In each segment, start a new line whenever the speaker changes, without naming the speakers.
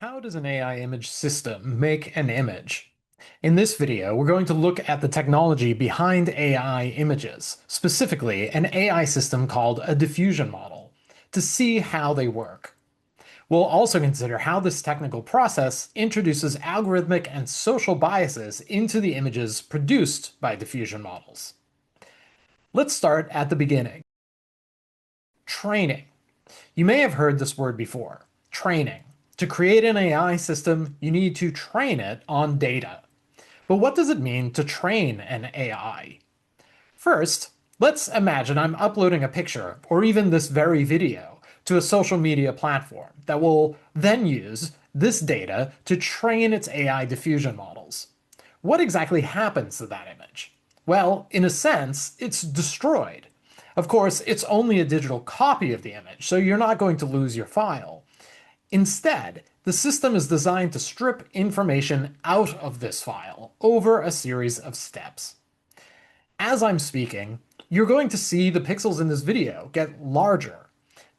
How does an AI image system make an image? In this video, we're going to look at the technology behind AI images, specifically an AI system called a diffusion model, to see how they work. We'll also consider how this technical process introduces algorithmic and social biases into the images produced by diffusion models. Let's start at the beginning. Training. You may have heard this word before, training. To create an AI system, you need to train it on data. But what does it mean to train an AI? First, let's imagine I'm uploading a picture, or even this very video, to a social media platform that will then use this data to train its AI diffusion models. What exactly happens to that image? Well, in a sense, it's destroyed. Of course, it's only a digital copy of the image, so you're not going to lose your file. Instead, the system is designed to strip information out of this file over a series of steps. As I'm speaking, you're going to see the pixels in this video get larger.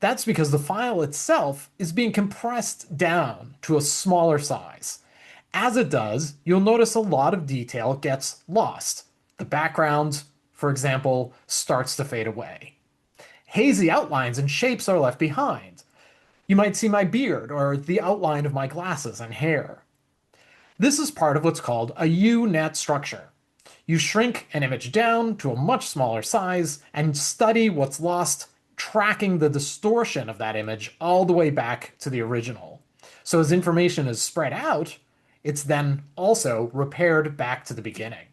That's because the file itself is being compressed down to a smaller size. As it does, you'll notice a lot of detail gets lost. The background, for example, starts to fade away. Hazy outlines and shapes are left behind. You might see my beard or the outline of my glasses and hair. This is part of what's called a U-Net structure. You shrink an image down to a much smaller size and study what's lost, tracking the distortion of that image all the way back to the original. So as information is spread out, it's then also repaired back to the beginning.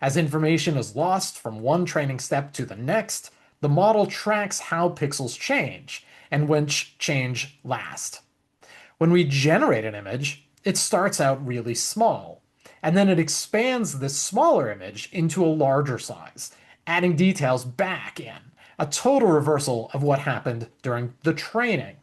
As information is lost from one training step to the next, the model tracks how pixels change and which change last. When we generate an image, it starts out really small, and then it expands this smaller image into a larger size, adding details back in, a total reversal of what happened during the training.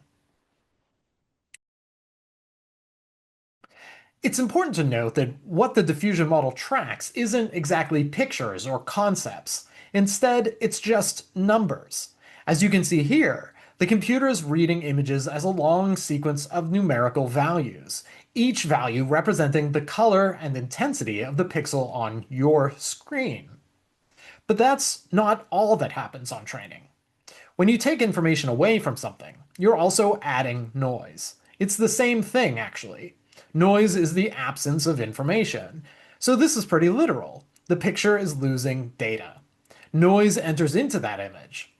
It's important to note that what the diffusion model tracks isn't exactly pictures or concepts. Instead, it's just numbers. As you can see here, the computer is reading images as a long sequence of numerical values, each value representing the color and intensity of the pixel on your screen. But that's not all that happens on training. When you take information away from something, you're also adding noise. It's the same thing, actually. Noise is the absence of information. So this is pretty literal. The picture is losing data. Noise enters into that image.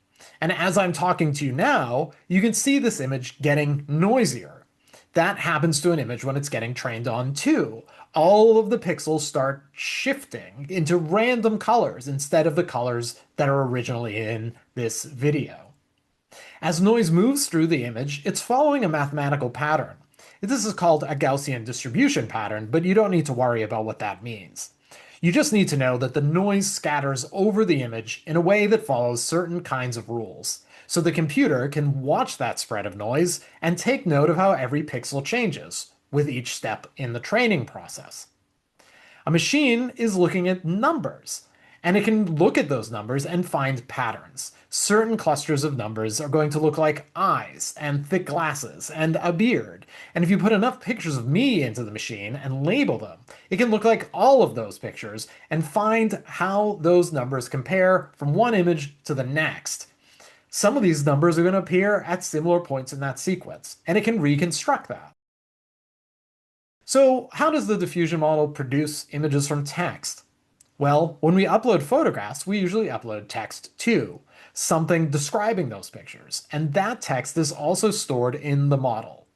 And as I'm talking to you now, you can see this image getting noisier. That happens to an image when it's getting trained on too. All of the pixels start shifting into random colors instead of the colors that are originally in this video. As noise moves through the image, it's following a mathematical pattern. This is called a Gaussian distribution pattern, but you don't need to worry about what that means. You just need to know that the noise scatters over the image in a way that follows certain kinds of rules. So the computer can watch that spread of noise and take note of how every pixel changes with each step in the training process. A machine is looking at numbers, and it can look at those numbers and find patterns. Certain clusters of numbers are going to look like eyes and thick glasses and a beard. And if you put enough pictures of me into the machine and label them, it can look like all of those pictures and find how those numbers compare from one image to the next. Some of these numbers are going to appear at similar points in that sequence, and it can reconstruct that. So how does the diffusion model produce images from text? Well, when we upload photographs, we usually upload text too, something describing those pictures, and that text is also stored in the model.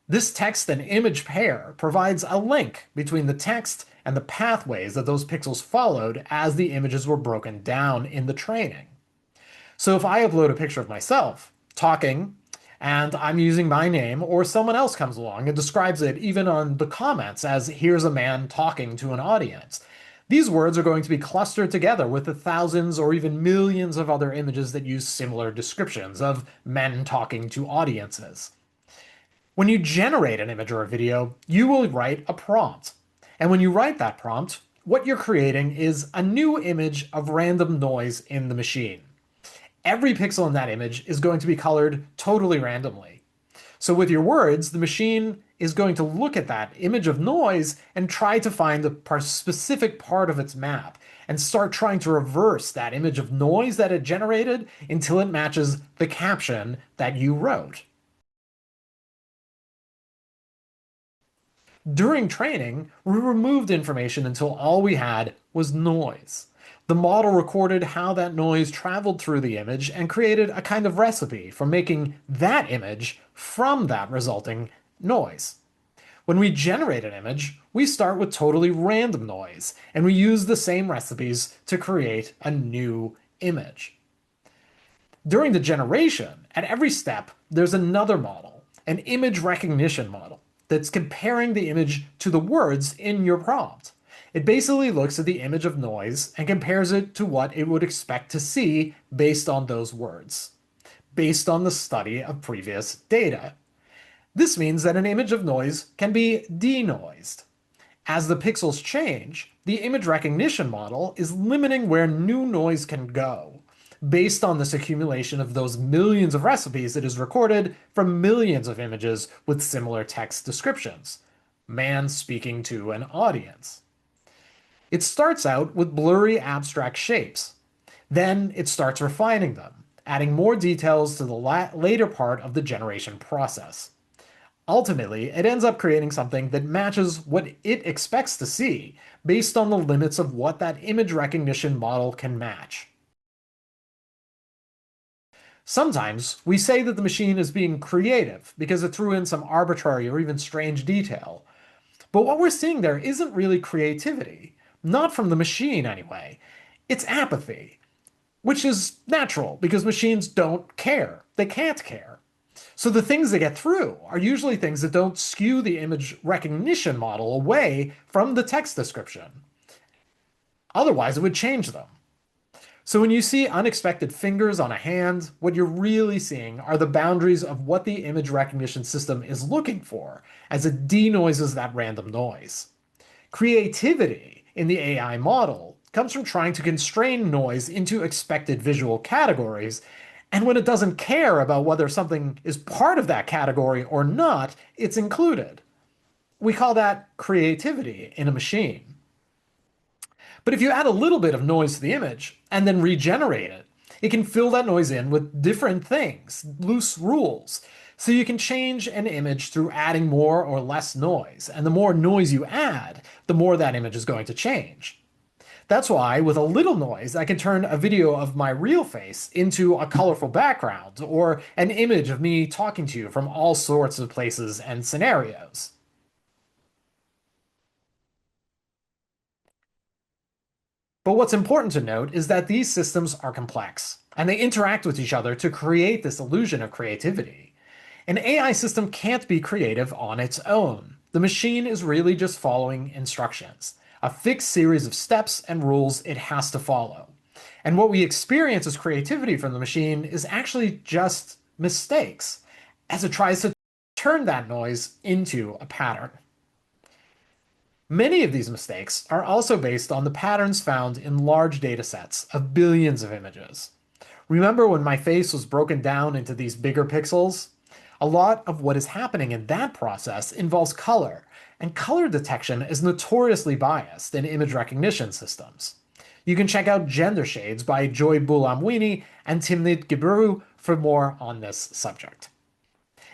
This text and image pair provides a link between the text and the pathways that those pixels followed as the images were broken down in the training. So if I upload a picture of myself talking and I'm using my name, or someone else comes along and describes it even on the comments as here's a man talking to an audience, these words are going to be clustered together with the thousands or even millions of other images that use similar descriptions of men talking to audiences. When you generate an image or a video, you will write a prompt. And when you write that prompt, what you're creating is a new image of random noise in the machine. Every pixel in that image is going to be colored totally randomly. So with your words, the machine is going to look at that image of noise and try to find the specific part of its map and start trying to reverse that image of noise that it generated until it matches the caption that you wrote. During training, we removed information until all we had was noise. The model recorded how that noise traveled through the image and created a kind of recipe for making that image from that resulting noise. When we generate an image, we start with totally random noise, and we use the same recipes to create a new image. During the generation, at every step, there's another model, an image recognition model, that's comparing the image to the words in your prompt. It basically looks at the image of noise and compares it to what it would expect to see based on those words, based on the study of previous data. This means that an image of noise can be denoised. As the pixels change, the image recognition model is limiting where new noise can go, based on this accumulation of those millions of recipes it has recorded from millions of images with similar text descriptions. Man speaking to an audience. It starts out with blurry abstract shapes. Then it starts refining them, adding more details to the later part of the generation process. Ultimately, it ends up creating something that matches what it expects to see based on the limits of what that image recognition model can match. Sometimes we say that the machine is being creative because it threw in some arbitrary or even strange detail. But what we're seeing there isn't really creativity. Not from the machine, anyway. It's apathy, which is natural because machines don't care. They can't care. So the things that get through are usually things that don't skew the image recognition model away from the text description. Otherwise, it would change them. So when you see unexpected fingers on a hand, what you're really seeing are the boundaries of what the image recognition system is looking for as it denoises that random noise. Creativity in the AI model comes from trying to constrain noise into expected visual categories, and when it doesn't care about whether something is part of that category or not, it's included. We call that creativity in a machine. But if you add a little bit of noise to the image and then regenerate it, it can fill that noise in with different things, loose rules. So you can change an image through adding more or less noise. And the more noise you add, the more that image is going to change. That's why, with a little noise, I can turn a video of my real face into a colorful background, or an image of me talking to you from all sorts of places and scenarios. But what's important to note is that these systems are complex, and they interact with each other to create this illusion of creativity. An AI system can't be creative on its own. The machine is really just following instructions, a fixed series of steps and rules it has to follow. And what we experience as creativity from the machine is actually just mistakes, as it tries to turn that noise into a pattern. Many of these mistakes are also based on the patterns found in large datasets of billions of images. Remember when my face was broken down into these bigger pixels? A lot of what is happening in that process involves color, and color detection is notoriously biased in image recognition systems. You can check out Gender Shades by Joy Buolamwini and Timnit Gebru for more on this subject.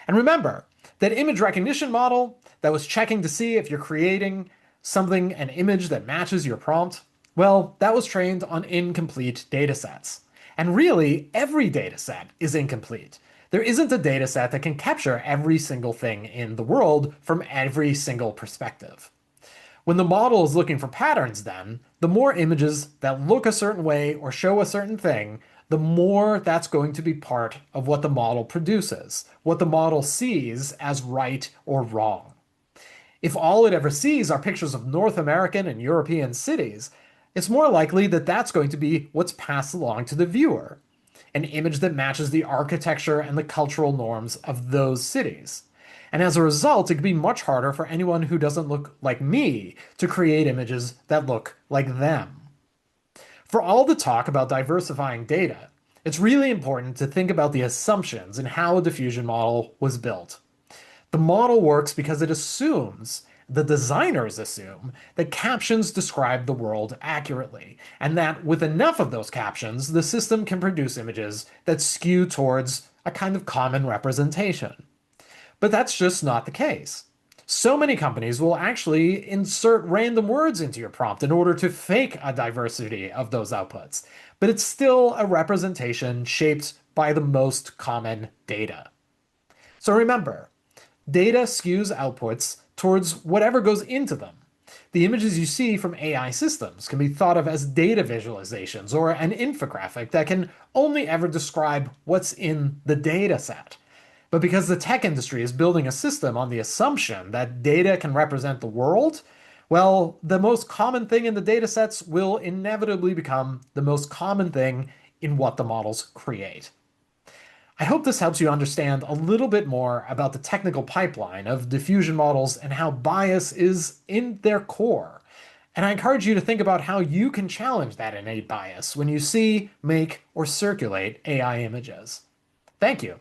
And remember, that image recognition model that was checking to see if you're creating something, an image that matches your prompt, well, that was trained on incomplete datasets. And really, every dataset is incomplete. There isn't a dataset that can capture every single thing in the world from every single perspective. When the model is looking for patterns, then, the more images that look a certain way or show a certain thing, the more that's going to be part of what the model produces, what the model sees as right or wrong. If all it ever sees are pictures of North American and European cities, it's more likely that that's going to be what's passed along to the viewer, an image that matches the architecture and the cultural norms of those cities. And as a result, it can be much harder for anyone who doesn't look like me to create images that look like them. For all the talk about diversifying data, it's really important to think about the assumptions in how a diffusion model was built. The model works because it assumes, the designers assume, that captions describe the world accurately, and that with enough of those captions, the system can produce images that skew towards a kind of common representation. But that's just not the case. So many companies will actually insert random words into your prompt in order to fake a diversity of those outputs. But it's still a representation shaped by the most common data. So remember, data skews outputs towards whatever goes into them. The images you see from AI systems can be thought of as data visualizations or an infographic that can only ever describe what's in the data set. But because the tech industry is building a system on the assumption that data can represent the world, well, the most common thing in the data sets will inevitably become the most common thing in what the models create. I hope this helps you understand a little bit more about the technical pipeline of diffusion models and how bias is in their core. And I encourage you to think about how you can challenge that innate bias when you see, make, or circulate AI images. Thank you.